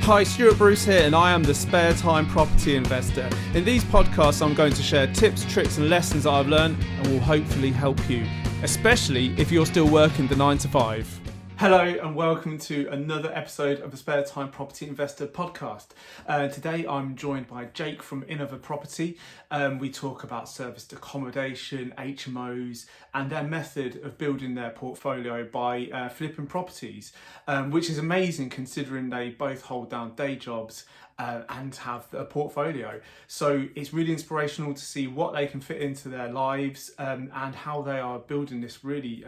Hi, Stuart Bruce here, and I am the Spare Time Property Investor. In these podcasts, I'm going to share tips, tricks, and lessons that I've learned and will hopefully help you, especially if you're still working the 9 to 5. Hello and welcome to another episode of the Spare Time Property Investor podcast. Today I'm joined by Jake from Innova Property. We talk about serviced accommodation, HMOs, and their method of building their portfolio by flipping properties, which is amazing considering they both hold down day jobs and have a portfolio. So it's really inspirational to see what they can fit into their lives and how they are building this really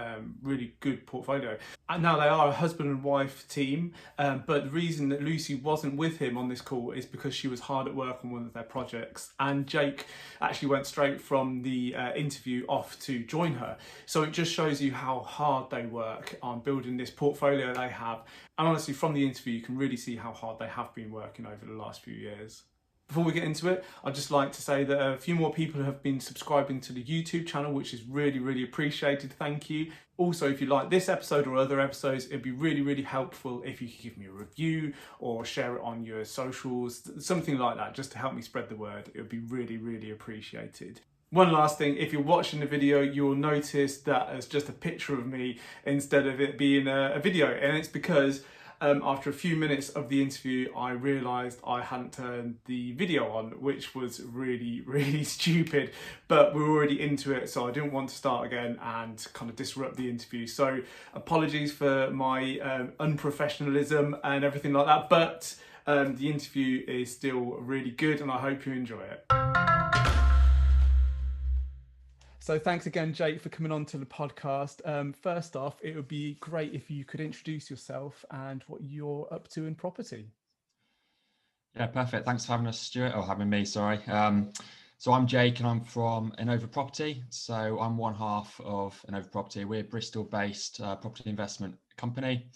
good portfolio. And now they are a husband and wife team, but the reason that Lucy wasn't with him on this call is because she was hard at work on one of their projects, and Jake actually went straight from the interview off to join her. So it just shows you how hard they work on building this portfolio they have. And honestly, from the interview, you can really see how hard they have been working over the last few years. Before we get into it, I'd just like to say that a few more people have been subscribing to the YouTube channel, which is really appreciated. Thank you. Also, if you like this episode or other episodes, it'd be really helpful if you could give me a review or share it on your socials, something like that, just to help me spread the word. It would be really appreciated. One last thing, if you're watching the video, you'll notice that it's just a picture of me instead of it being a video. And it's because after a few minutes of the interview, I realised I hadn't turned the video on, which was really stupid, but we're already into it, so I didn't want to start again and kind of disrupt the interview. So apologies for my unprofessionalism and everything like that, but the interview is still really good and I hope you enjoy it. So thanks again, Jake, for coming on to the podcast. First off, it would be great if you could introduce yourself and what you're up to in property. Yeah, perfect. Thanks for having us, Stuart, or having me, sorry. So I'm Jake and I'm from Innova Property. So I'm one half of Innova Property. We're a Bristol-based property investment company,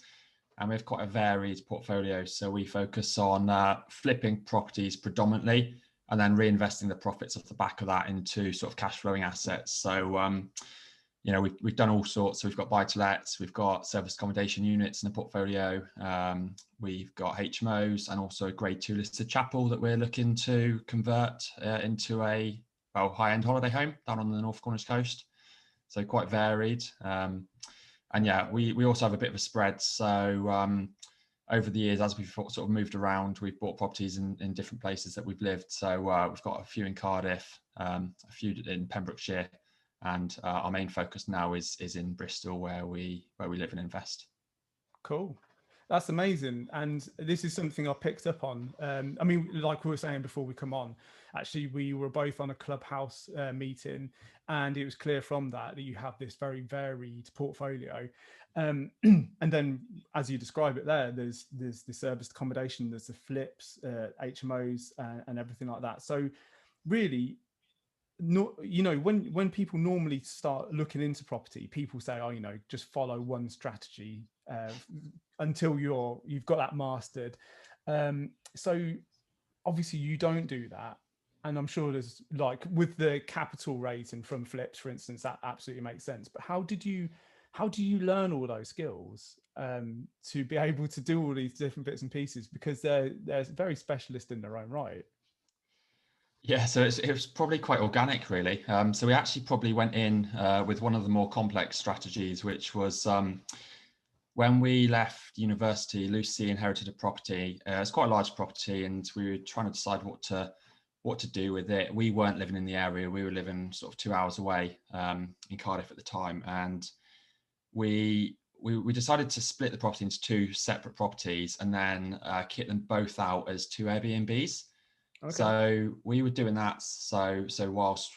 and we have quite a varied portfolio. So we focus on flipping properties predominantly, and then reinvesting the profits off the back of that into sort of cash flowing assets. So, we've done all sorts. So we've got buy-to-lets, we've got serviced accommodation units in the portfolio. We've got HMOs and also a grade 2 listed chapel that we're looking to convert into a high-end holiday home down on the North Cornish coast. So quite varied. We also have a bit of a spread. So, over the years, as we've sort of moved around, we've bought properties in different places that we've lived. So we've got a few in Cardiff, a few in Pembrokeshire, and our main focus now is in Bristol, where we live and invest. Cool. That's amazing. And this is something I picked up on. Like we were saying before we come on, actually, we were both on a clubhouse meeting, and it was clear from that you have this very varied portfolio. And then, as you describe it there, there's the serviced accommodation, there's the flips, HMOs, and everything like that. So really, when people normally start looking into property, people say, just follow one strategy until you've got that mastered. So obviously you don't do that. And I'm sure there's, like, with the capital raising from flips, for instance, that absolutely makes sense. But how do you learn all those skills to be able to do all these different bits and pieces? Because they're very specialist in their own right. Yeah, so it was probably quite organic, really. So we actually probably went in with one of the more complex strategies, which was when we left university. Lucy inherited a property. It's quite a large property, and we were trying to decide what to do with it. We weren't living in the area. We were living sort of 2 hours away in Cardiff at the time, and we decided to split the property into two separate properties and then kit them both out as two Airbnbs. Okay. So we were doing that. So whilst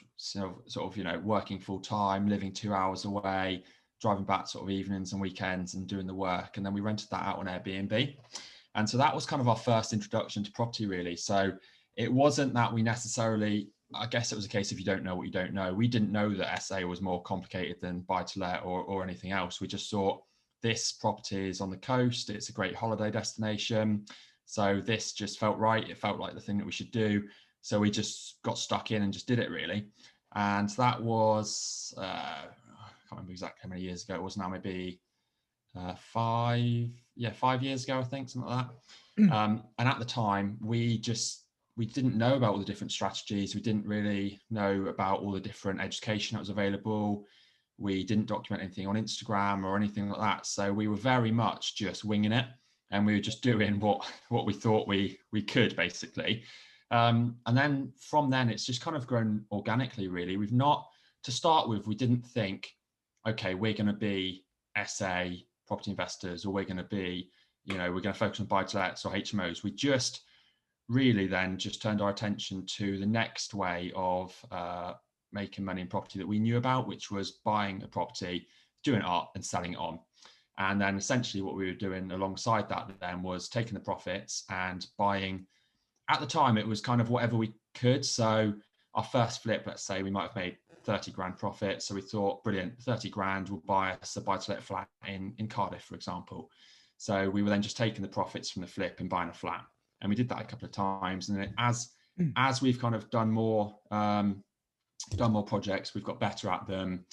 working full time, living 2 hours away, driving back sort of evenings and weekends and doing the work, and then we rented that out on Airbnb. And so that was kind of our first introduction to property, really. So it wasn't that we necessarily, I guess it was a case of you don't know what you don't know. We didn't know that SA was more complicated than buy-to-let or anything else. We just thought, this property is on the coast. It's a great holiday destination. So this just felt right. It felt like the thing that we should do. So we just got stuck in and just did it, really. And that was, I can't remember exactly how many years ago. It was now maybe 5 5 years ago, I think, something like that. And at the time, we didn't know about all the different strategies. We didn't really know about all the different education that was available. We didn't document anything on Instagram or anything like that. So we were very much just winging it, and we were just doing what we thought we could, basically. And then from then, it's just kind of grown organically, really. To start with, we didn't think, okay, we're going to be SA property investors, or we're going to be, we're going to focus on buy-to-lets or HMOs. We just really then just turned our attention to the next way of making money in property that we knew about, which was buying a property, doing it up and selling it on. And then essentially what we were doing alongside that then was taking the profits and buying. At the time, it was kind of whatever we could. So our first flip, let's say we might have made 30 grand profit. So we thought, brilliant, 30 grand, we'll buy us a buy-to-let flat in Cardiff, for example. So we were then just taking the profits from the flip and buying a flat. And we did that a couple of times. And then as we've kind of done more projects, we've got better at them.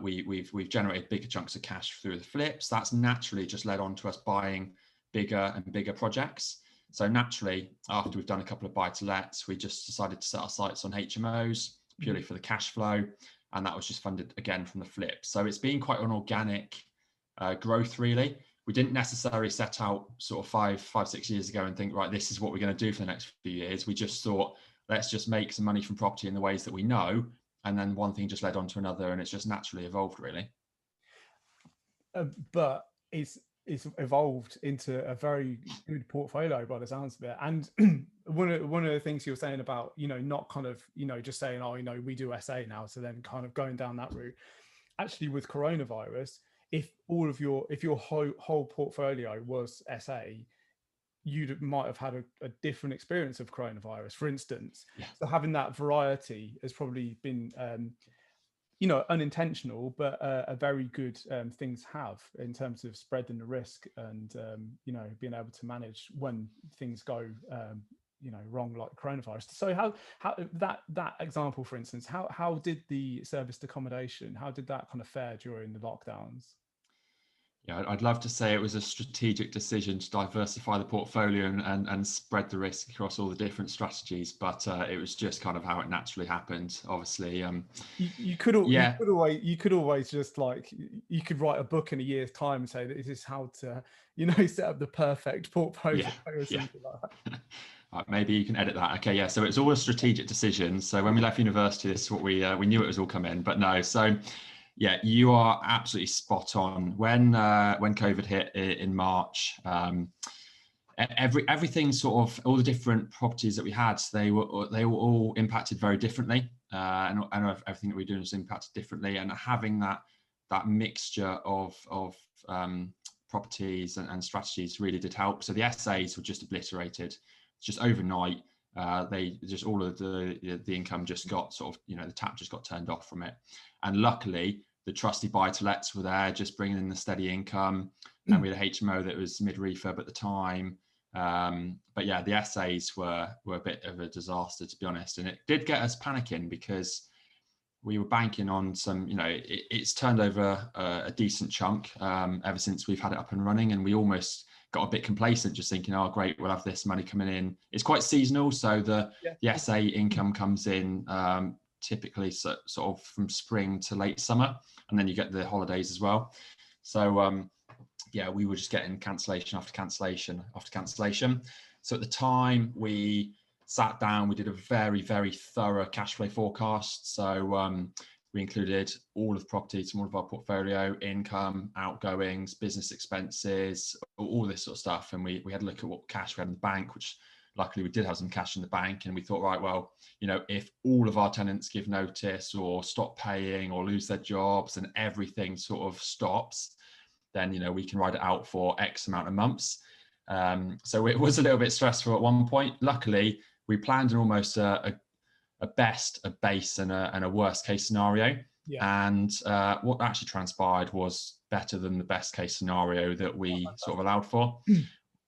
We've generated bigger chunks of cash through the flips. That's naturally just led on to us buying bigger and bigger projects. So naturally, after we've done a couple of buy-to-lets, we just decided to set our sights on HMOs purely for the cash flow. And that was just funded again from the flip. So it's been quite an organic growth, really. We didn't necessarily set out sort of 5-6 years ago and think, right, this is what we're going to do for the next few years. We just thought, let's just make some money from property in the ways that we know. And then one thing just led on to another, and it's just naturally evolved, really. But it's evolved into a very good portfolio by the sounds of it. And one of the things you're saying about, not kind of, just saying, oh, we do SA now, so then kind of going down that route. Actually, with coronavirus, if your whole portfolio was SA, you might have had a different experience of coronavirus, for instance. Yeah. So having that variety has probably been unintentional, but a very good thing to have in terms of spreading the risk and being able to manage when things go wrong, like coronavirus. So how that example, for instance, how did the serviced accommodation, how did that kind of fare during the lockdowns? Yeah, I'd love to say it was a strategic decision to diversify the portfolio and spread the risk across all the different strategies, but it was just kind of how it naturally happened. Obviously, you could always just you could write a book in a year's time and say that this is how to set up the perfect portfolio or something like that. Maybe you can edit that. Okay, yeah. So it's all a strategic decision. So when we left university, this is what we knew it was all coming, but no. So yeah, you are absolutely spot on. When COVID hit in March, everything sort of, all the different properties that we had, they were all impacted very differently, and everything that we were doing was impacted differently. And having that mixture of properties and strategies really did help. So the SAs were just obliterated, just overnight. They just, all of the income just got sort of, the tap just got turned off from it. And luckily, the trusty buy-to-lets were there, just bringing in the steady income. And we had a HMO that was mid-refurb at the time. But yeah, the SAs were a bit of a disaster, to be honest. And it did get us panicking because we were banking on some, it's turned over a decent chunk ever since we've had it up and running. And we almost got a bit complacent, just thinking, oh, great, we'll have this money coming in. It's quite seasonal. So the SA income comes in typically sort of from spring to late summer. And then you get the holidays as well. So we were just getting cancellation after cancellation after cancellation. So at the time we sat down, we did a very, very thorough cash flow forecast. So we included all of the properties from all of our portfolio, income, outgoings, business expenses, all this sort of stuff. And we had a look at what cash we had in the bank, which luckily we did have some cash in the bank. And we thought, right, well, if all of our tenants give notice or stop paying or lose their jobs and everything sort of stops, then, we can ride it out for X amount of months. So it was a little bit stressful at one point. Luckily, we planned an almost a best, a base, and a worst case scenario. Yeah. And what actually transpired was better than the best case scenario that we sort of allowed for.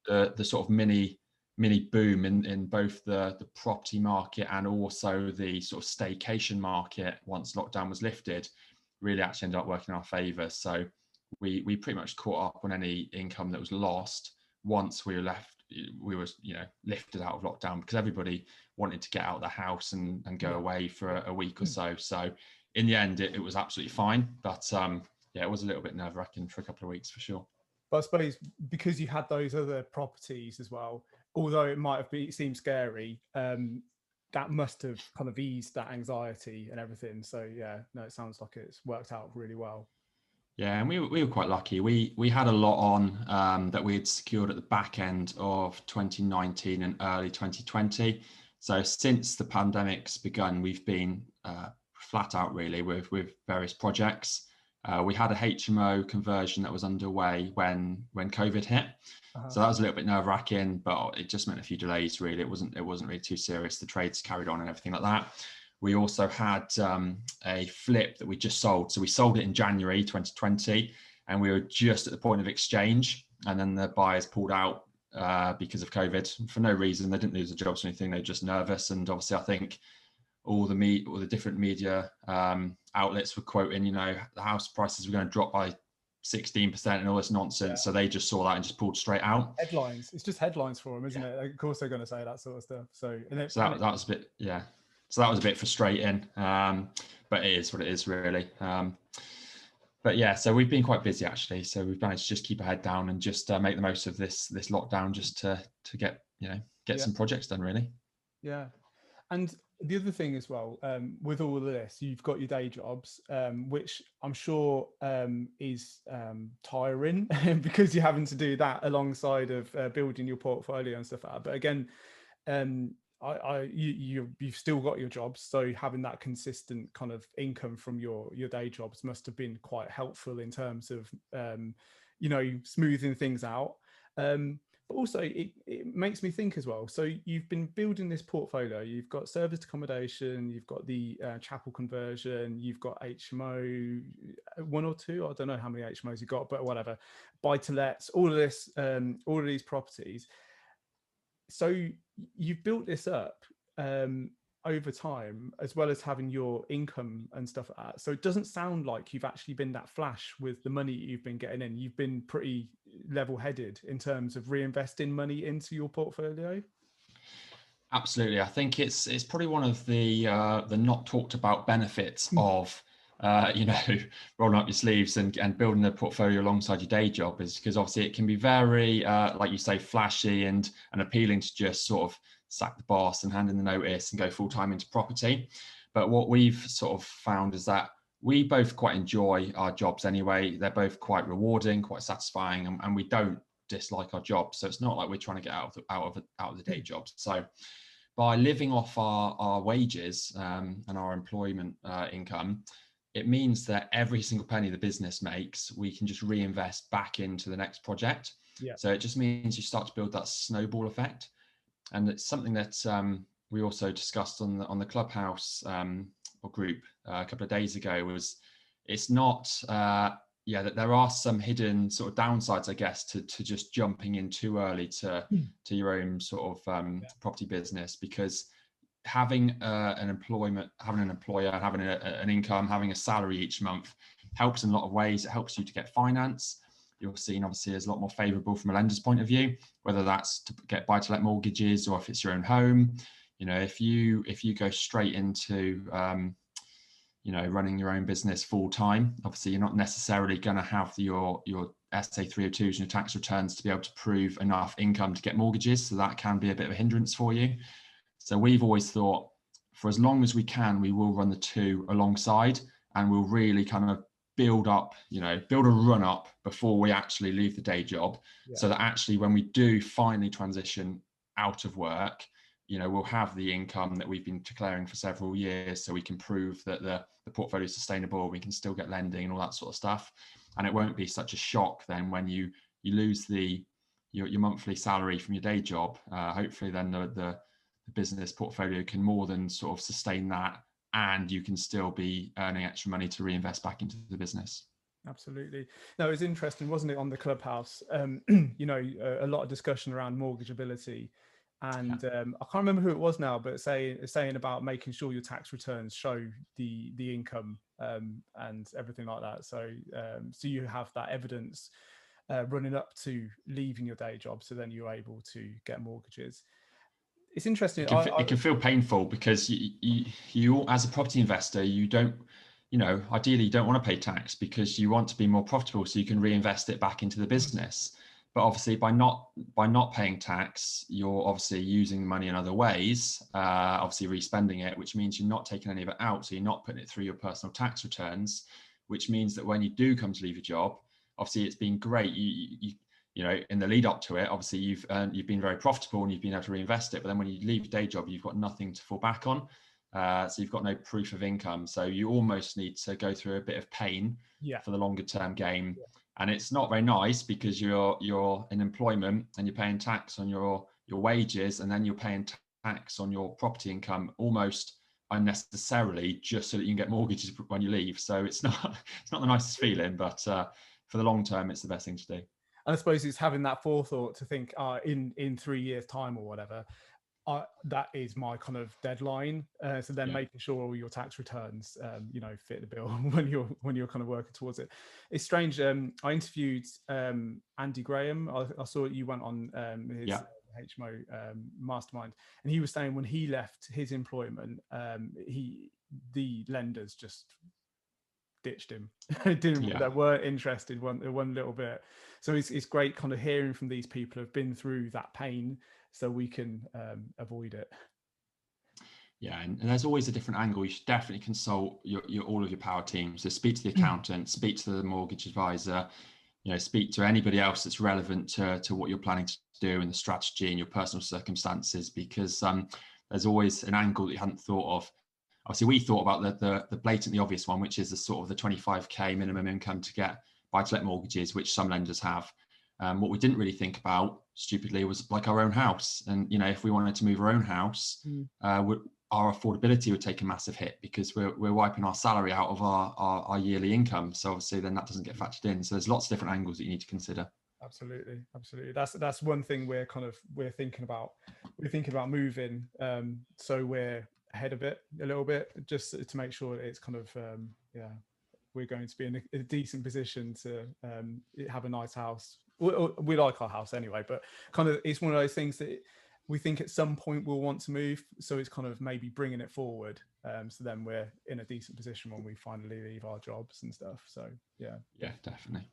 The sort of mini boom in both the property market and also the sort of staycation market once lockdown was lifted really actually ended up working in our favour. So we pretty much caught up on any income that was lost once we were lifted out of lockdown, because everybody wanted to get out of the house and go away for a week or so. So in the end, it was absolutely fine. But it was a little bit nerve-wracking for a couple of weeks for sure. But I suppose because you had those other properties as well, although it might have seemed scary, that must have kind of eased that anxiety and everything. So yeah, no, it sounds like it's worked out really well. Yeah, and we were quite lucky. We had a lot on that we had secured at the back end of 2019 and early 2020. So since the pandemic's begun, we've been flat out really with various projects. We had a HMO conversion that was underway when COVID hit. So that was a little bit nerve-wracking, but it just meant a few delays really. It wasn't really too serious. The trades carried on and everything like that. We also had a flip that we just sold. So we sold it in January 2020, and we were just at the point of exchange, and then the buyers pulled out because of COVID for no reason. They didn't lose their jobs or anything. They were just nervous. And obviously I think all the different media outlets were quoting, the house prices were going to drop by 16% and all this nonsense. So they just saw that and just pulled straight out. Headlines. It's just headlines for them, isn't it? Like, of course they're going to say that sort of stuff. So that was a bit, So that was a bit frustrating, but it is what it is really. But yeah, so we've been quite busy actually. So we've managed to just keep our head down and just make the most of this lockdown, just to get some projects done really. Yeah. And the other thing as well, with all of this, you've got your day jobs, which I'm sure is tiring because you're having to do that alongside of building your portfolio and stuff like that. But again, you've still got your jobs, so having that consistent kind of income from your day jobs must have been quite helpful in terms of smoothing things out. But also it makes me think as well. So you've been building this portfolio. You've got serviced accommodation, you've got the chapel conversion, you've got HMO 1 or 2. I don't know how many HMOs you got, but whatever. Buy to lets, all of this, all of these properties. So you've built this up over time, as well as having your income and stuff like that. So it doesn't sound like you've actually been that flash with the money you've been getting in. You've been pretty level-headed in terms of reinvesting money into your portfolio. Absolutely. I think it's probably one of the not talked about benefits of rolling up your sleeves and building a portfolio alongside your day job, is because obviously it can be very like you say, flashy and appealing to just sort of sack the boss and hand in the notice and go full-time into property. But what we've sort of found is that we both quite enjoy our jobs anyway. They're both quite rewarding, quite satisfying, and we don't dislike our jobs. So it's not like we're trying to get out of the day jobs. So by living off our wages and our employment income, it means that every single penny the business makes, we can just reinvest back into the next project. So it just means you start to build that snowball effect. And it's something that we also discussed on the Clubhouse or group a couple of days ago. Was it's not that there are some hidden sort of downsides, I guess, to just jumping in too early to your own sort of property business, because having an employer, having an income, having a salary each month helps in a lot of ways. It helps you to get finance. You're seen obviously as a lot more favourable from a lender's point of view, whether that's to get buy-to-let mortgages or if it's your own home. If you go straight into running your own business full time, obviously you're not necessarily going to have your SA 302s and your tax returns to be able to prove enough income to get mortgages. So that can be a bit of a hindrance for you. So we've always thought, for as long as we can, we will run the two alongside, and we'll really kind of build a run up before we actually leave the day job, so that actually when we do finally transition out of work, we'll have the income that we've been declaring for several years, so we can prove that the portfolio is sustainable, we can still get lending and all that sort of stuff. And it won't be such a shock then when you lose your monthly salary from your day job. Hopefully then the business portfolio can more than sort of sustain that, and you can still be earning extra money to reinvest back into the business. Absolutely. No, it was interesting, wasn't it, on the Clubhouse? A lot of discussion around mortgageability, and I can't remember who it was now, but saying about making sure your tax returns show the income and everything like that. So so you have that evidence running up to leaving your day job, so then you're able to get mortgages. It's interesting. It can feel painful because you as a property investor, you don't, ideally you don't want to pay tax because you want to be more profitable so you can reinvest it back into the business. But obviously by not paying tax, you're obviously using the money in other ways, obviously respending it, which means you're not taking any of it out. So you're not putting it through your personal tax returns, which means that when you do come to leave your job, obviously it's been great. You know, in the lead up to it, obviously you've been very profitable and you've been able to reinvest it. But then when you leave your day job, you've got nothing to fall back on. So you've got no proof of income. So you almost need to go through a bit of pain for the longer term game. And it's not very nice because you're in employment and you're paying tax on your wages, and then you're paying tax on your property income almost unnecessarily just so that you can get mortgages when you leave. So it's not the nicest feeling, but for the long term, it's the best thing to do. And I suppose it's having that forethought to think in 3 years' time or whatever, that is my kind of deadline. So then making sure all your tax returns, fit the bill when you're kind of working towards it. It's strange. I interviewed Andy Graham. I saw you went on his HMO mastermind, and he was saying when he left his employment, the lenders just ditched him. They weren't interested one little bit. So it's great kind of hearing from these people who have been through that pain so we can avoid it. Yeah, and there's always a different angle. You should definitely consult all of your power teams. So speak to the accountant, speak to the mortgage advisor, speak to anybody else that's relevant to what you're planning to do and the strategy and your personal circumstances, because there's always an angle that you hadn't thought of. Obviously, we thought about the blatantly obvious one, which is the sort of the 25k minimum income to get buy-to-let mortgages, which some lenders have. What we didn't really think about, stupidly, was like our own house. And, if we wanted to move our own house, our affordability would take a massive hit because we're wiping our salary out of our yearly income. So obviously then that doesn't get factored in. So there's lots of different angles that you need to consider. Absolutely. That's one thing we're thinking about. We're thinking about moving, so we're ahead of it a little bit, just to make sure it's kind of we're going to be in a decent position to have a nice house. We like our house anyway, but kind of it's one of those things that we think at some point we'll want to move, so it's kind of maybe bringing it forward, so then we're in a decent position when we finally leave our jobs and stuff. So yeah definitely.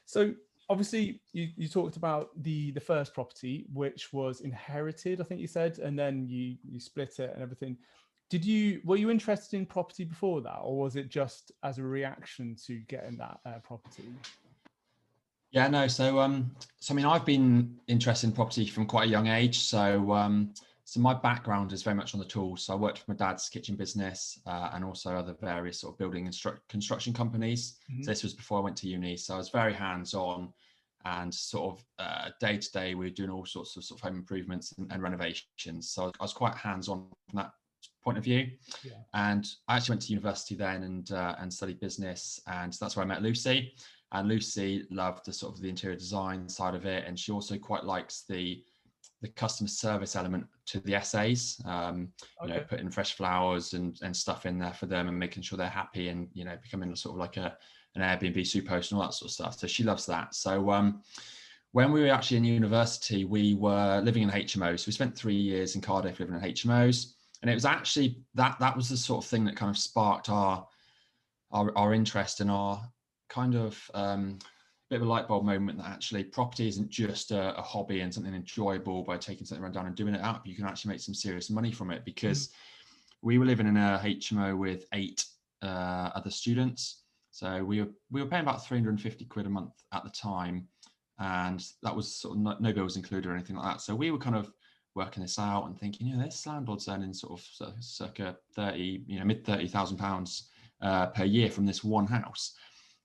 So obviously you talked about the first property, which was inherited, I think you said, and then you split it and everything. Were you interested in property before that, or was it just as a reaction to getting that property? Yeah, no. So I mean, I've been interested in property from quite a young age. So my background is very much on the tools. So I worked for my dad's kitchen business and also other various sort of building and construction companies. So this was before I went to uni. So I was very hands-on, and sort of day to day, we were doing all sorts of home improvements and renovations. So I was quite hands-on from that point of view. And I actually went to university then and studied business, and so that's where I met Lucy. And Lucy loved the sort of the interior design side of it, and she also quite likes the customer service element to the essays. Putting fresh flowers and stuff in there for them and making sure they're happy, and becoming sort of like an Airbnb superhost and all that sort of stuff. So she loves that. So when we were actually in university, we were living in HMOs. So we spent 3 years in Cardiff living in HMOs. And it was actually that was the sort of thing that kind of sparked our interest and our kind of bit of a light bulb moment that actually property isn't just a hobby and something enjoyable by taking something around down and doing it up. You can actually make some serious money from it, because we were living in a HMO with 8 other students. So we were paying about 350 quid a month at the time, and that was sort of no bills included or anything like that. So we were kind of working this out and thinking, this landlord's earning sort of circa 30, mid £30,000 per year from this one house.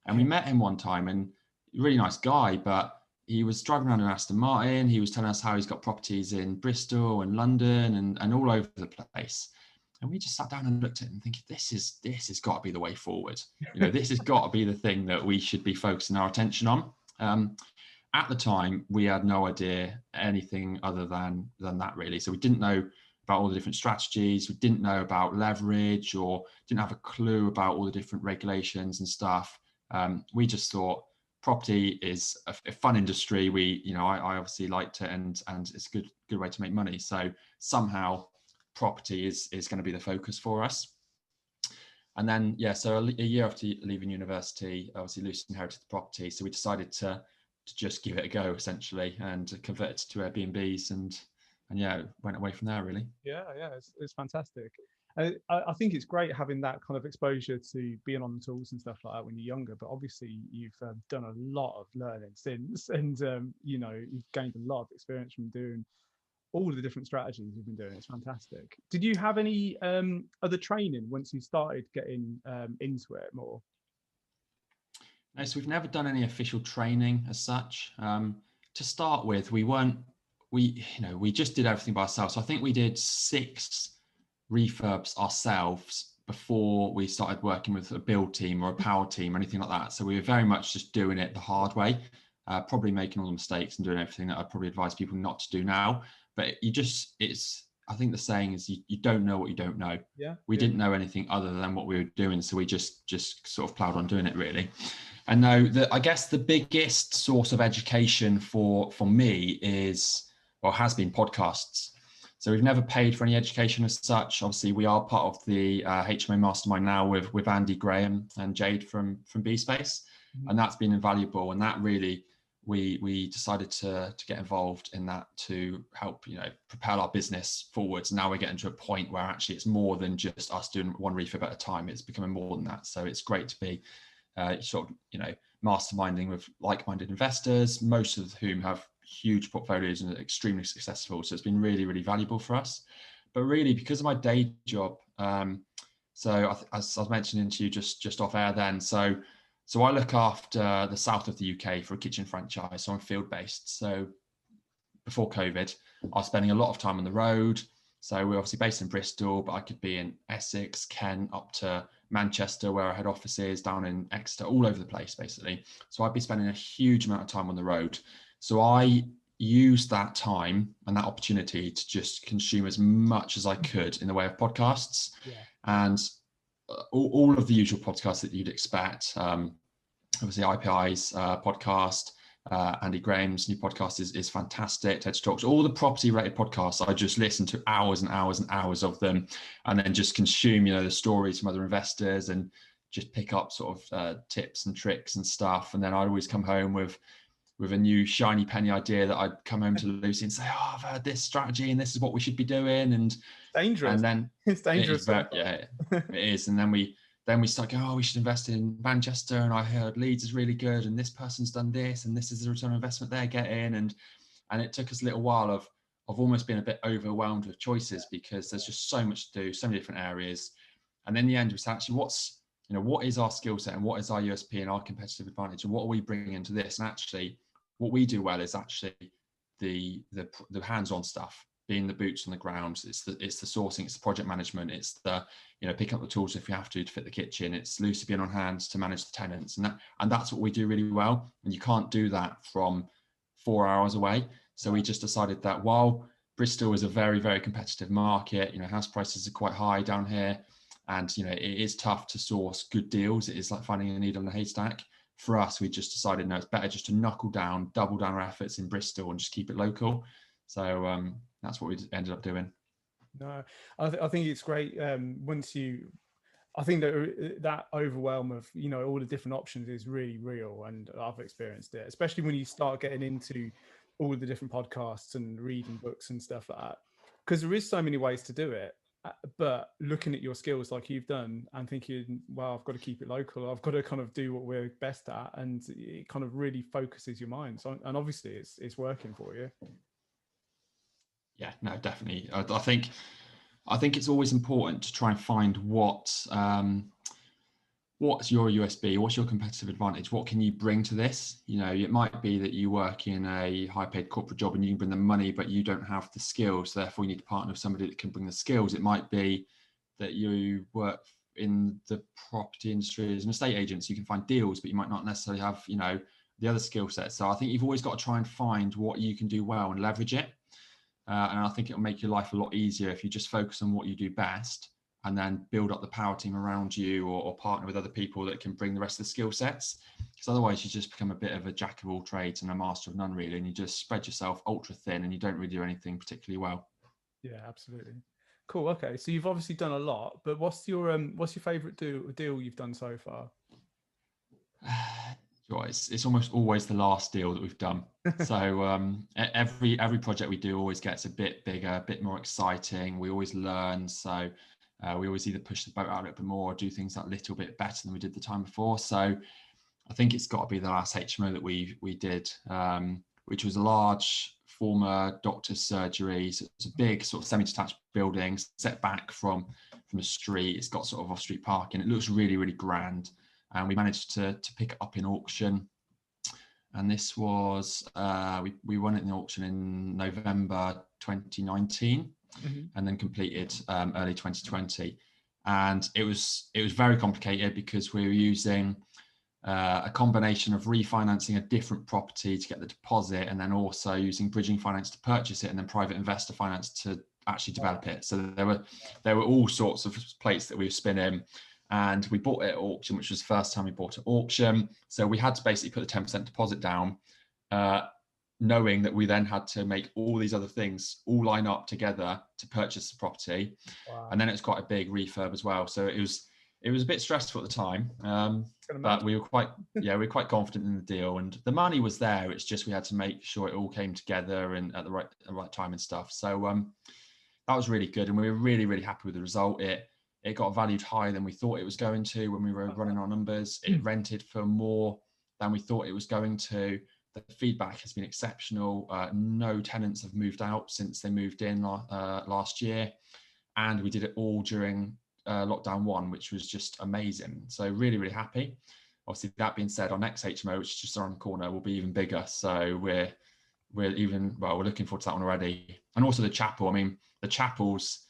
And we met him one time, and really nice guy, but he was driving around in Aston Martin. He was telling us how he's got properties in Bristol and London and all over the place. And we just sat down and looked at it and thinking, this has got to be the way forward. This has got to be the thing that we should be focusing our attention on. At the time, we had no idea anything other than that, really. So we didn't know about all the different strategies. We didn't know about leverage or didn't have a clue about all the different regulations and stuff. We just thought property is a fun industry. I obviously liked it, and it's a good way to make money. So somehow property is going to be the focus for us. And then, so a year after leaving university, obviously Lucy inherited the property. So we decided to just give it a go, essentially, and convert it to Airbnbs, and went away from there, really. Yeah, it's fantastic. I think it's great having that kind of exposure to being on the tools and stuff like that when you're younger. But obviously, you've done a lot of learning since, and you've gained a lot of experience from doing all the different strategies you've been doing. It's fantastic. Did you have any other training once you started getting into it more? No, so we've never done any official training as such. To start with, we just did everything by ourselves. So I think we did 6 refurbs ourselves before we started working with a build team or a power team or anything like that. So we were very much just doing it the hard way, probably making all the mistakes and doing everything that I'd probably advise people not to do now. But I think the saying is you don't know what you don't know. We didn't know anything other than what we were doing. So we just sort of plowed on doing it, really. And now I guess the biggest source of education for me has been podcasts. So we've never paid for any education as such. Obviously, we are part of the HMO mastermind now with Andy Graham and Jade from BSpace, and that's been invaluable. And that really, we decided to get involved in that to help propel our business forwards. Now we're getting to a point where actually it's more than just us doing one refurb at a time. It's becoming more than that. So it's great to be masterminding with like-minded investors, most of whom have huge portfolios and are extremely successful. So it's been really, really valuable for us. But really, because of my day job, as I was mentioning to you just off air then, so I look after the south of the UK for a kitchen franchise. So I'm field based. So before COVID, I was spending a lot of time on the road. So we're obviously based in Bristol, but I could be in Essex, Kent, up to Manchester, where our head office is, down in Exeter, all over the place, basically. So I'd be spending a huge amount of time on the road. So I used that time and that opportunity to just consume as much as I could in the way of podcasts. And all of the usual podcasts that you'd expect. Obviously, IPI's podcast, Andy Graham's new podcast is fantastic. TED Talks, all the property-related podcasts. I just listen to hours and hours and hours of them, and then just consume, the stories from other investors and just pick up sort of tips and tricks and stuff. And then I'd always come home with a new shiny penny idea that I'd come home to Lucy and say, "Oh, I've heard this strategy and this is what we should be doing." And dangerous. And then it's dangerous. It is. And then we start going, "Oh, we should invest in Manchester, and I heard Leeds is really good, and this person's done this, and this is the return on investment they're getting." And it took us a little while of almost being a bit overwhelmed with choices, because there's just so much to do, so many different areas. And in the end, we said, actually, what is our skill set and what is our USP and our competitive advantage, and what are we bringing into this? And actually, what we do well is actually the hands-on stuff, being the boots on the ground. It's the sourcing, it's the project management, it's the pick up the tools if you have to fit the kitchen. It's Lucy being on hand to manage the tenants, and that's what we do really well. And you can't do that from 4 hours away. So we just decided that while Bristol is a very, very competitive market, house prices are quite high down here, and it is tough to source good deals. It is like finding a needle in a haystack. For us, we just decided, no, it's better just to double down our efforts in Bristol and just keep it local. So that's what we ended up doing. No, I think it's great. I think that overwhelm of all the different options is really real, and I've experienced it, especially when you start getting into all the different podcasts and reading books and stuff like that, because there is so many ways to do it. But looking at your skills like you've done and thinking, well, I've got to keep it local, I've got to kind of do what we're best at, and it kind of really focuses your mind. So, and obviously it's working for you. Yeah, no, definitely. I think it's always important to try and find what's your USP, what's your competitive advantage, what can you bring to this? It might be that you work in a high-paid corporate job and you can bring the money, but you don't have the skills. So therefore, you need to partner with somebody that can bring the skills. It might be that you work in the property industry as an estate agent, so you can find deals, but you might not necessarily have, the other skill sets. So I think you've always got to try and find what you can do well and leverage it. And I think it'll make your life a lot easier if you just focus on what you do best and then build up the power team around you, or partner with other people that can bring the rest of the skill sets. Because otherwise you just become a bit of a jack of all trades and a master of none, really. And you just spread yourself ultra thin and you don't really do anything particularly well. Yeah, absolutely. Cool. Okay, so you've obviously done a lot, but what's your favorite deal you've done so far? It's almost always the last deal that we've done. So every project we do always gets a bit bigger, a bit more exciting. We always learn. So we always either push the boat out a little bit more or do things that little bit better than we did the time before. So I think it's got to be the last HMO that we did, which was a large former doctor's surgery. So it's a big sort of semi-detached building set back from the street. It's got sort of off-street parking. It looks really, really grand. And we managed to pick it up in auction. And this was, we won it in the auction in November 2019, and then completed early 2020. And it was very complicated because we were using a combination of refinancing a different property to get the deposit, and then also using bridging finance to purchase it, and then private investor finance to actually develop it. So there were all sorts of plates that we were spinning. And we bought it at auction, which was the first time we bought at auction. So we had to basically put the 10% deposit down, knowing that we then had to make all these other things all line up together to purchase the property. Wow. And then it's quite a big refurb as well. So it was a bit stressful at the time, but we were quite confident in the deal, and the money was there. It's just we had to make sure it all came together and at the right time and stuff. So that was really good, and we were really, really happy with the result. It got valued higher than we thought it was going to when we were running our numbers. It rented for more than we thought it was going to. The feedback has been exceptional. No tenants have moved out since they moved in last year. And we did it all during lockdown 1, which was just amazing. So really, really happy. Obviously, that being said, our next HMO, which is just around the corner, will be even bigger. So we're looking forward to that one already. And also the chapel. I mean, the chapel's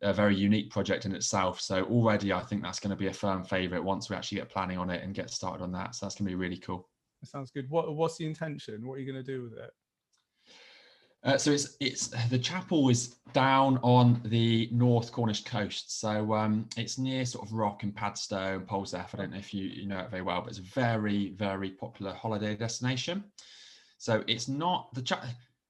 a very unique project in itself. So already I think that's going to be a firm favourite once we actually get planning on it and get started on that. So that's going to be really cool. That sounds good. What's the intention? What are you going to do with it? So it's the chapel is down on the North Cornish coast. So it's near sort of Rock and Padstow and Polzeath. I don't know if you know it very well, but it's a very, very popular holiday destination. So it's not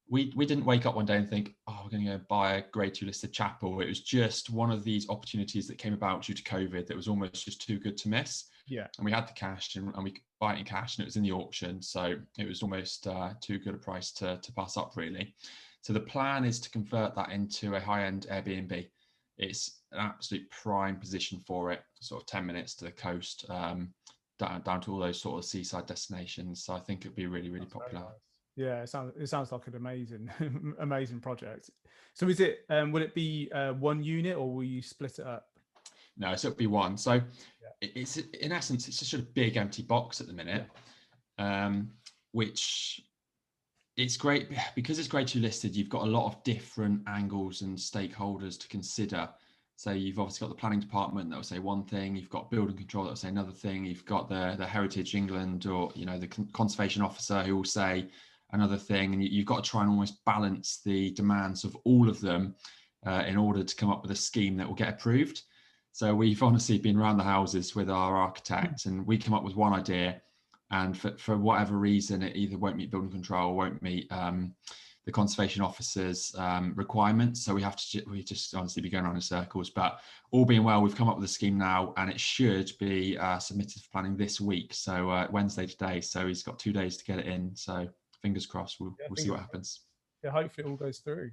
we didn't wake up one day and think, oh, we're going to go buy a grade 2 listed chapel. It was just one of these opportunities that came about due to COVID that was almost just too good to miss. Yeah. And we had the cash and we could buy it in cash, and it was in the auction. So it was almost too good a price to pass up, really. So the plan is to convert that into a high-end Airbnb. It's an absolute prime position for it, sort of 10 minutes to the coast, down to all those sort of seaside destinations. So I think it'd be really, really popular. Nice. Yeah, it sounds like an amazing project. So is it will it be one unit, or will you split it up? No, so it'll be one. So it's in essence, it's just a big empty box at the minute, which it's great because it's grade 2 listed. You've got a lot of different angles and stakeholders to consider. So you've obviously got the planning department that will say one thing. You've got building control that will say another thing. You've got the Heritage England, or the conservation officer, who will say another thing, and you've got to try and almost balance the demands of all of them in order to come up with a scheme that will get approved. So we've honestly been around the houses with our architect, and we come up with one idea, and for whatever reason it either won't meet building control or won't meet the conservation officer's requirements. So we just honestly be going around in circles. But all being well, we've come up with a scheme now, and it should be submitted for planning this week. So Wednesday today. So he's got 2 days to get it in. So fingers crossed, we'll see what happens. Yeah, hopefully it all goes through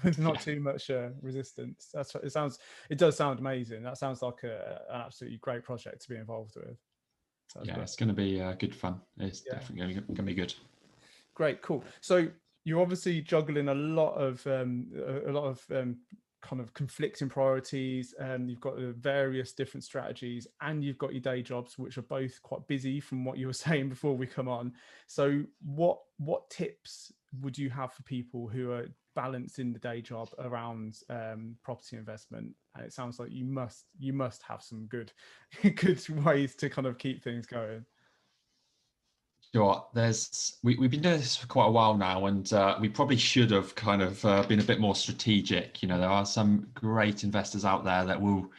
with not too much resistance. It does sound amazing. That sounds like an absolutely great project to be involved with. Great. It's going to be good fun. It's definitely going to be good. Great, cool. So you're obviously juggling a lot of kind of conflicting priorities, and you've got various different strategies, and you've got your day jobs, which are both quite busy from what you were saying before we come on. So what tips would you have for people who are balancing the day job around property investment? And it sounds like you must have some good ways to kind of keep things going. Stuart, we've been doing this for quite a while now, and we probably should have kind of been a bit more strategic. You know, there are some great investors out there that will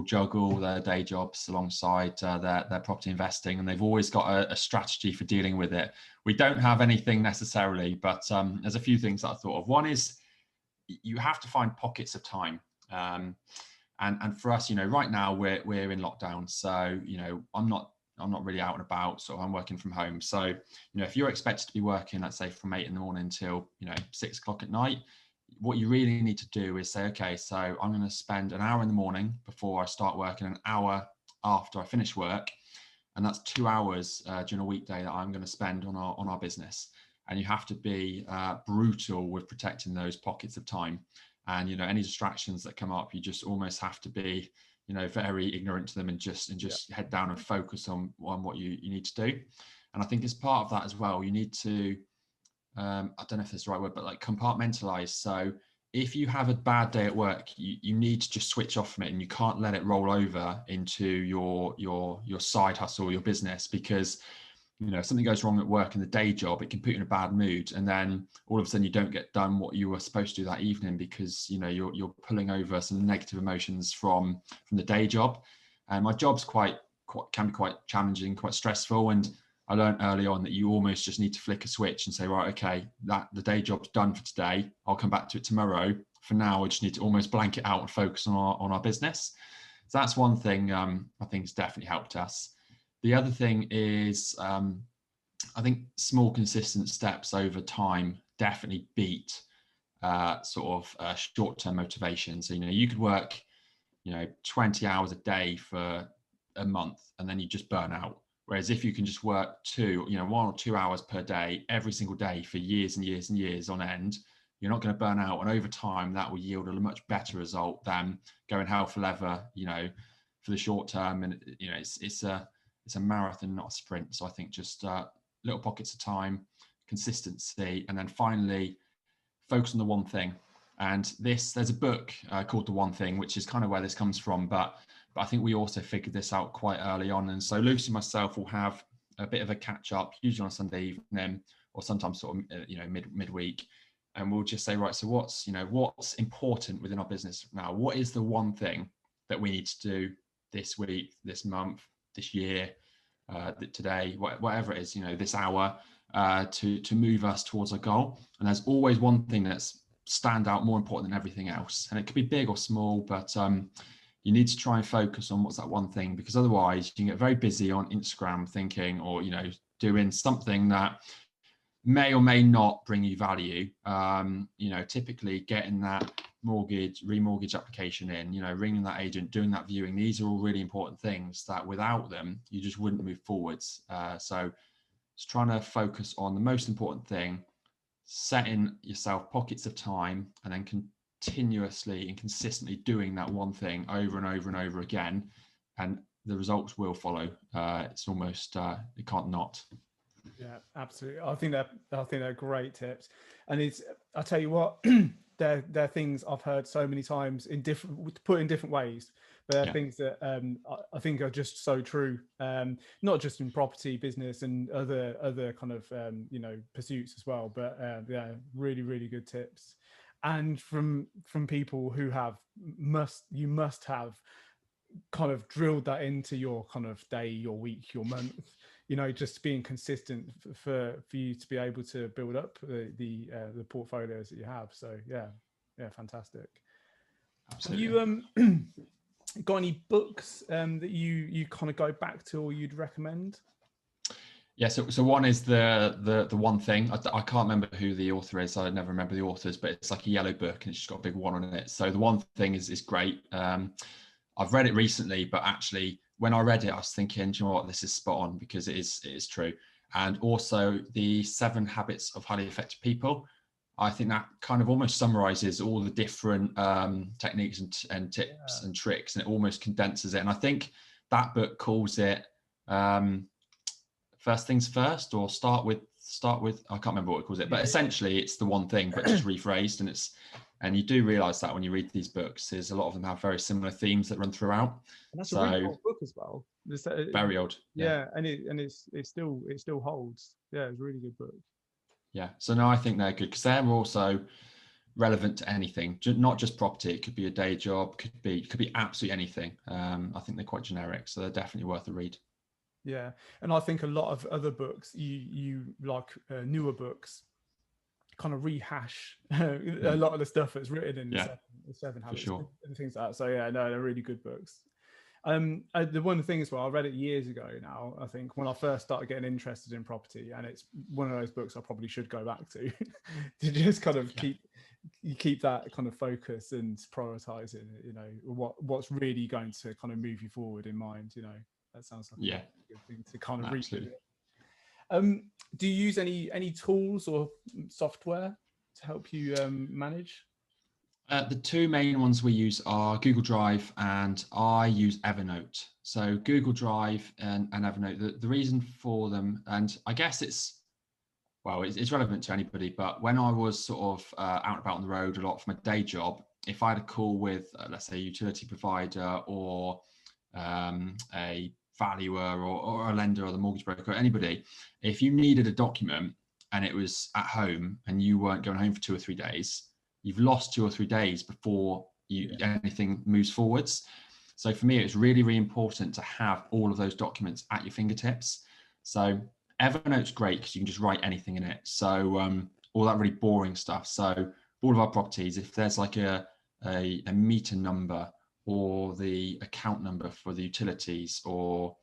juggle their day jobs alongside their property investing, and they've always got a strategy for dealing with it. We don't have anything necessarily, but there's a few things that I thought of. One is you have to find pockets of time. And for us, you know, right now we're in lockdown, so you know, I'm not really out and about, so I'm working from home. So, you know, if you're expected to be working, let's say from 8 a.m. till, you know, 6 o'clock at night, what you really need to do is say, okay, so I'm going to spend an hour in the morning before I start work and an hour after I finish work. And that's 2 hours during a weekday that I'm going to spend on our business. And you have to be brutal with protecting those pockets of time. And, you know, any distractions that come up, you just almost have to be, you know, very ignorant to them and just head down and focus on what you need to do. And I think as part of that as well, you need to, I don't know if that's the right word, but like compartmentalize. So if you have a bad day at work, you need to just switch off from it, and you can't let it roll over into your side hustle, your business, because, you know, if something goes wrong at work in the day job, it can put you in a bad mood, and then all of a sudden you don't get done what you were supposed to do that evening because, you know, you're pulling over some negative emotions from the day job. And my job's can be quite challenging, quite stressful, and I learned early on that you almost just need to flick a switch and say, right, okay, that the day job's done for today. I'll come back to it tomorrow. For now, I just need to almost blank it out and focus on our business. So that's one thing I think has definitely helped us. The other thing is, I think small consistent steps over time definitely beat short-term motivation. So, you know, you could work, you know, 20 hours a day for a month and then you just burn out. Whereas if you can just work 1 or 2 hours per day, every single day for years and years and years on end, you're not going to burn out. And over time, that will yield a much better result than going hell for leather, you know, for the short term. And, you know, it's a marathon, not a sprint. So I think just little pockets of time, consistency, and then finally focus on the one thing. And there's a book called The One Thing, which is kind of where this comes from. But I think we also figured this out quite early on. And so Lucy and myself will have a bit of a catch up, usually on a Sunday evening or sometimes sort of, you know, midweek. And we'll just say, right, so what's important within our business now? What is the one thing that we need to do this week, this month, this year, today, whatever it is, you know, this hour, to move us towards our goal? And there's always one thing that's stand out more important than everything else. And it could be big or small, but you need to try and focus on what's that one thing, because otherwise you can get very busy on Instagram thinking, or, you know, doing something that may or may not bring you value. You know, typically getting that remortgage application in, you know, ringing that agent, doing that viewing, these are all really important things that without them, you just wouldn't move forwards. So just trying to focus on the most important thing, setting yourself pockets of time, and then continuously and consistently doing that one thing over and over and over again, and the results will follow. It's almost it can't not. Yeah, absolutely. I think they're great tips, and I tell you what, they're things I've heard so many times put in different ways, but they're things that I think are just so true. Not just in property business and other kind of you know, pursuits as well, but yeah, really, really good tips. And from people who you must have kind of drilled that into your kind of day, your week, your month, you know, just being consistent for you to be able to build up the portfolios that you have. So yeah, fantastic. Absolutely. Have you got any books that you kind of go back to or you'd recommend? Yeah, so one is the One Thing. I can't remember who the author is. I never remember the authors, but it's like a yellow book and it's just got a big one on it. So the One Thing is great. I've read it recently, but actually when I read it, I was thinking, do you know what, this is spot on, because it is true. And also the 7 Habits of Highly Effective People. I think that kind of almost summarizes all the different techniques and tips and tricks, and it almost condenses it. And I think that book calls it First Things First, or start with I can't remember what it calls it, but essentially it's the one thing, but just rephrased. And And you do realize that when you read these books, is a lot of them have very similar themes that run throughout. And that's so a really old book as well. very old. Yeah, and it still holds. Yeah, it's a really good book. Yeah. So no, I think they're good because they're also relevant to anything, not just property. It could be a day job, could be absolutely anything. I think they're quite generic, so they're definitely worth a read. Yeah, and I think a lot of other books, you like newer books, kind of rehash a lot of the stuff that's written in the seven habits sure. and things like that. So yeah, no, they're really good books. The one thing as well, I read it years ago now, I think, when I first started getting interested in property, and it's one of those books I probably should go back to to just kind of keep that kind of focus and prioritizing, what's really going to kind of move you forward in mind. That sounds like a good thing to kind of read. Do you use any tools or software to help you manage? The two main ones we use are Google Drive, and I use Evernote. So Google Drive and Evernote, the reason for them, and I guess it's relevant to anybody, but when I was sort of out and about on the road a lot for my day job, if I had a call with, let's say, a utility provider or a valuer or a lender or the mortgage broker or anybody, if you needed a document and it was at home and you weren't going home for 2 or 3 days, you've lost 2 or 3 days before anything moves forwards. So for me, it's really, really important to have all of those documents at your fingertips. So Evernote's great because you can just write anything in it. So all that really boring stuff. So all of our properties, if there's like a meter number or the account number for the utilities or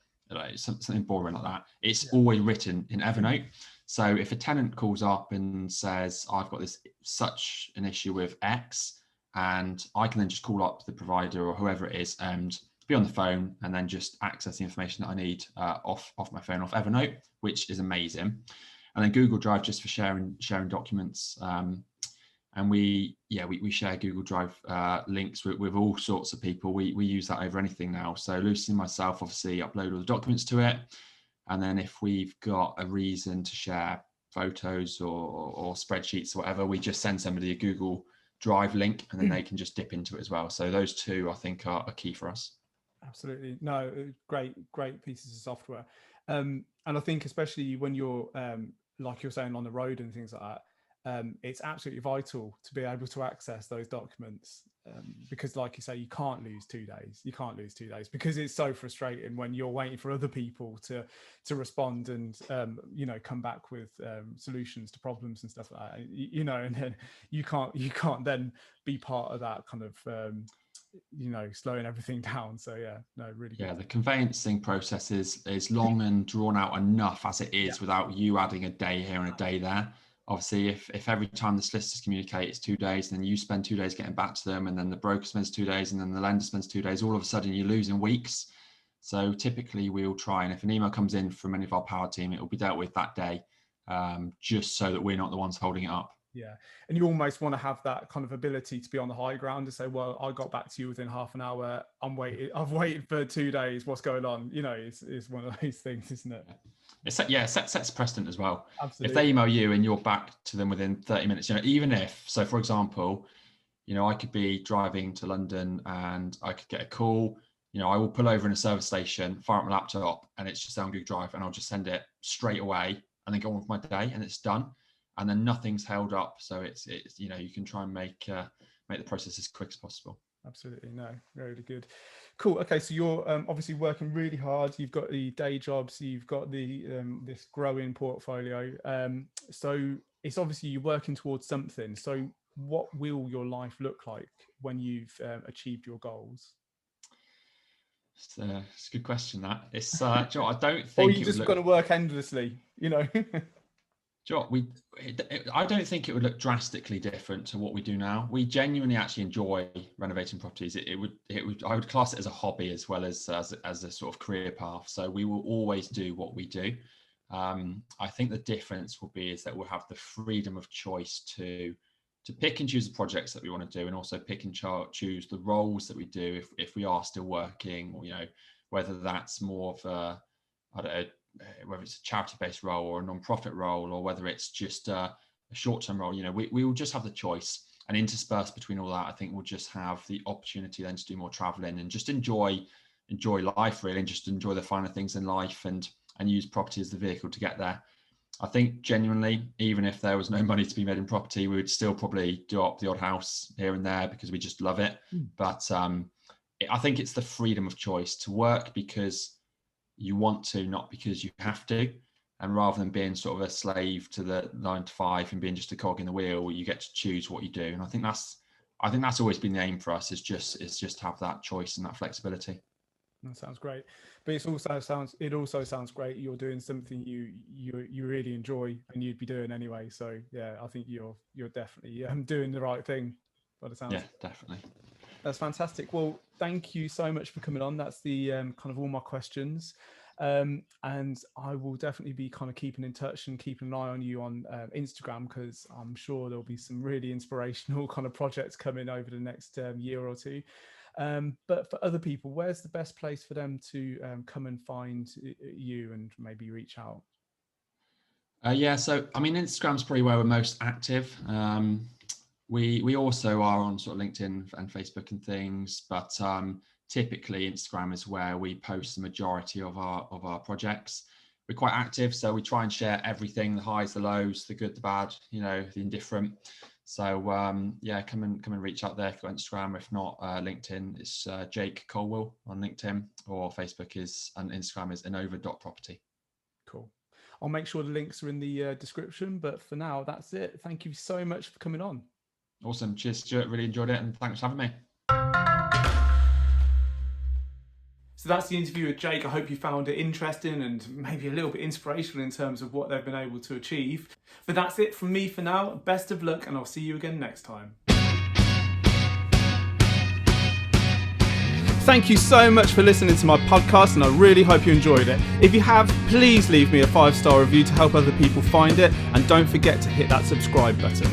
something boring like that, it's always written in Evernote. So if a tenant calls up and says, I've got such an issue with X, and I can then just call up the provider or whoever it is and be on the phone and then just access the information that I need off my phone, off Evernote, which is amazing. And then Google Drive just for sharing documents. And we share Google Drive links with all sorts of people. We use that over anything now. So Lucy and myself obviously upload all the documents to it. And then if we've got a reason to share photos or spreadsheets or whatever, we just send somebody a Google Drive link and then they can just dip into it as well. So those two, I think, are key for us. Absolutely. No, great pieces of software. And I think especially when you're, like you're saying, on the road and things like that, it's absolutely vital to be able to access those documents because, like you say, you can't lose 2 days. You can't lose 2 days because it's so frustrating when you're waiting for other people to respond and come back with solutions to problems and stuff like that. And then you can't then be part of that kind of slowing everything down. So really good. The conveyancing process is long and drawn out enough as it is without you adding a day here and a day there. Obviously, if every time the solicitors communicate it's 2 days, then you spend 2 days getting back to them, and then the broker spends 2 days, and then the lender spends 2 days, all of a sudden you're losing weeks. So typically we'll try, and if an email comes in from any of our power team, it will be dealt with that day, just so that we're not the ones holding it up. Yeah, and you almost want to have that kind of ability to be on the high ground and say, well, I got back to you within half an hour. I've waited for 2 days. What's going on? It's one of those things, isn't it? It sets precedent as well. Absolutely. If they email you and you're back to them within 30 minutes, even if, so for example, I could be driving to London and I could get a call, I will pull over in a service station, fire up my laptop, and it's just on Google Drive, and I'll just send it straight away and then go on with my day, and it's done. And then nothing's held up. So it's you can try and make the process as quick as possible. Absolutely. No, really good. Cool. Okay, so you're obviously working really hard. You've got the day jobs, you've got the this growing portfolio. So it's obviously you're working towards something. So what will your life look like when you've achieved your goals? It's a good question. That it's. I don't think. Or you just got to work endlessly. I don't think it would look drastically different to what we do now. We genuinely actually enjoy renovating properties. I would class it as a hobby as well as a sort of career path. So we will always do what we do. I think the difference will be is that we'll have the freedom of choice to pick and choose the projects that we want to do, and also pick and choose the roles that we do if we are still working, or whether that's more of a, I don't know, whether it's a charity-based role or a non-profit role, or whether it's just a short-term role. We will just have the choice. and interspersed between all that, I think we'll just have the opportunity then to do more traveling and just enjoy life really, and just enjoy the finer things in life, and use property as the vehicle to get there. I think genuinely, even if there was no money to be made in property, we would still probably do up the odd house here and there because we just love it. But I think it's the freedom of choice to work because you want to, not because you have to. And rather than being sort of a slave to the 9 to 5 and being just a cog in the wheel, you get to choose what you do. And I think that's always been the aim for us, is just have that choice and that flexibility. That sounds great, but it also sounds great you're doing something you really enjoy and you'd be doing anyway. So yeah, I think you're definitely doing the right thing by the sounds. Yeah, definitely. That's fantastic. Well, thank you so much for coming on. That's the kind of all my questions. And I will definitely be kind of keeping in touch and keeping an eye on you on Instagram, because I'm sure there'll be some really inspirational kind of projects coming over the next year or two. But for other people, where's the best place for them to come and find you and maybe reach out? Yeah, so I mean, Instagram's probably where we're most active. We also are on sort of LinkedIn and Facebook and things, but typically Instagram is where we post the majority of our projects. We're quite active, so we try and share everything: the highs, the lows, the good, the bad, the indifferent. So yeah, come and reach out there if you've got Instagram. If not, LinkedIn, it's Jake Colwell on LinkedIn, or Facebook and Instagram is Innova.property. Cool. I'll make sure the links are in the description, but for now, that's it. Thank you so much for coming on. Awesome. Cheers, Stuart. Really enjoyed it, and thanks for having me. So that's the interview with Jake. I hope you found it interesting and maybe a little bit inspirational in terms of what they've been able to achieve. But that's it from me for now. Best of luck, and I'll see you again next time. Thank you so much for listening to my podcast, and I really hope you enjoyed it. If you have, please leave me a 5-star review to help other people find it, and don't forget to hit that subscribe button.